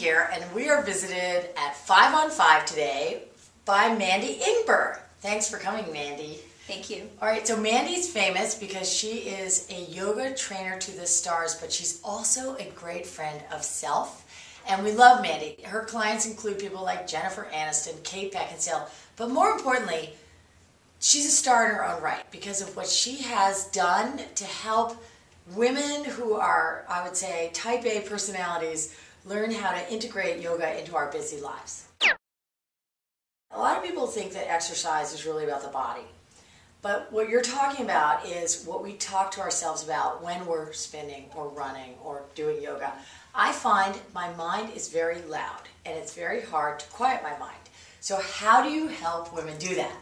here, and we are visited at 5 on 5 today by Mandy Ingber. Thanks for coming, Mandy. Thank you. All right, so Mandy's famous because she is a yoga trainer to the stars, but she's also a great friend of self. And we love Mandy. Her clients include people like Jennifer Aniston, Kate Beckinsale, but more importantly, she's a star in her own right because of what she has done to help women who are, I would say, type A personalities learn how to integrate yoga into our busy lives. A lot of people think that exercise is really about the body. But what you're talking about is what we talk to ourselves about when we're spinning or running or doing yoga. I find my mind is very loud and it's very hard to quiet my mind. So how do you help women do that?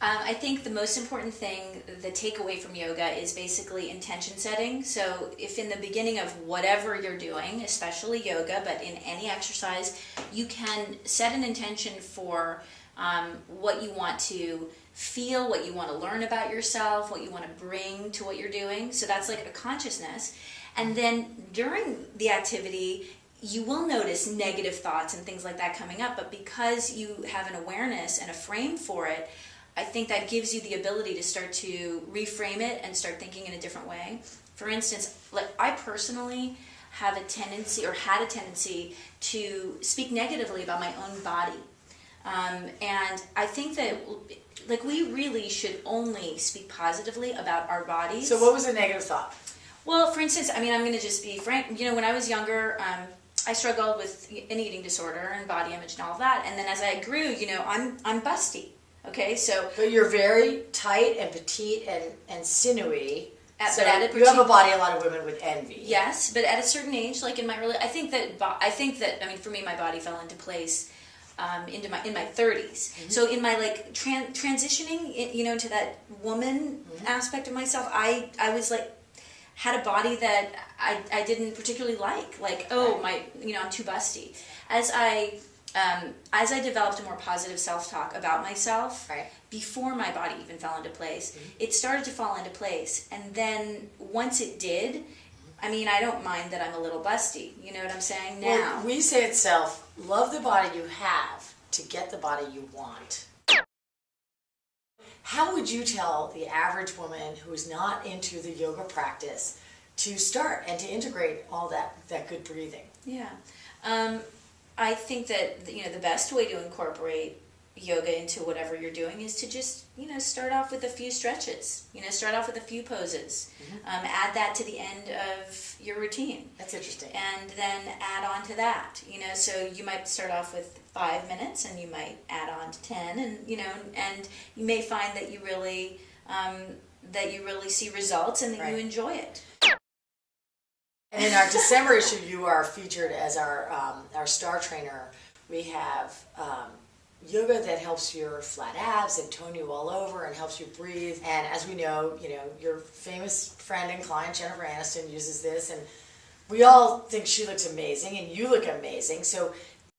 I think the most important thing, the takeaway from yoga, is basically intention setting. So if in the beginning of whatever you're doing, especially yoga, but in any exercise, you can set an intention for what you want to feel, what you want to learn about yourself, what you want to bring to what you're doing. So that's like a consciousness. And then during the activity, you will notice negative thoughts and things like that coming up, but because you have an awareness and a frame for it, I think that gives you the ability to start to reframe it and start thinking in a different way. For instance, like I personally have a tendency, or had a tendency, to speak negatively about my own body. And I think that like we really should only speak positively about our bodies. So what was a negative thought? Well, for instance, I mean, I'm going to just be frank. You know, when I was younger, I struggled with an eating disorder and body image and all of that. And then as I grew, you know, I'm busty. Okay, so... But you're very tight and petite and sinewy. So you have a body a lot of women would envy. Yes, but at a certain age, like in my early... I think that, I mean, for me, my body fell into place in my 30s. Mm-hmm. So in my, like, transitioning, you know, to that woman aspect of myself, I was, like, had a body that I didn't particularly like. Like, oh, I'm too busty. As I developed a more positive self-talk about myself, before my body even fell into place, it started to fall into place. And then once it did, I mean, I don't mind that I'm a little busty. You know what I'm saying now? Well, we say it self, love the body you have to get the body you want. How would you tell the average woman who is not into the yoga practice to start and to integrate all that good breathing? Yeah. I think that, you know, the best way to incorporate yoga into whatever you're doing is to just, you know, start off with a few stretches. You know, start off with a few poses. Add that to the end of your routine. That's interesting. And then add on to that. You know, so you might start off with 5 minutes, and you might add on to 10, and you know, and you may find that you really see results and that you enjoy it. And in our December issue, you are featured as our star trainer. We have yoga that helps your flat abs and tone you all over and helps you breathe. And as we know, you know, your famous friend and client Jennifer Aniston uses this, and we all think she looks amazing, and you look amazing. So,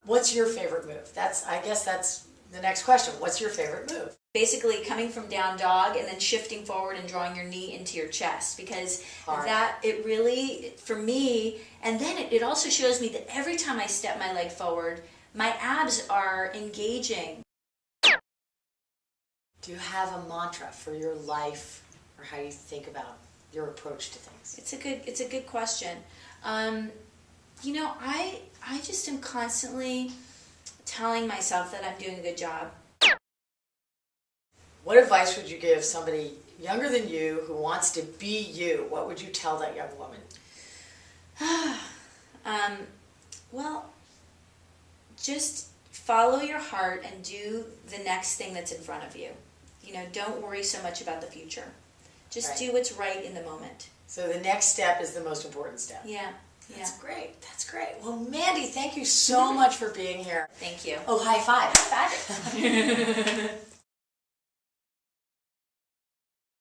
what's your favorite move? I guess that's the next question. What's your favorite move? Basically coming from down dog and then shifting forward and drawing your knee into your chest, because that, it really, for me, and then it also shows me that every time I step my leg forward, my abs are engaging. Do you have a mantra for your life or how you think about your approach to things? It's a good question. You know, I just am constantly telling myself that I'm doing a good job. What advice would you give somebody younger than you who wants to be you? What would you tell that young woman? Well, just follow your heart and do the next thing that's in front of you. You know, don't worry so much about the future. Just do what's right in the moment. So the next step is the most important step. Yeah. That's great. That's great. Well, Mandy, thank you so much for being here. Thank you. Oh, high five. High five.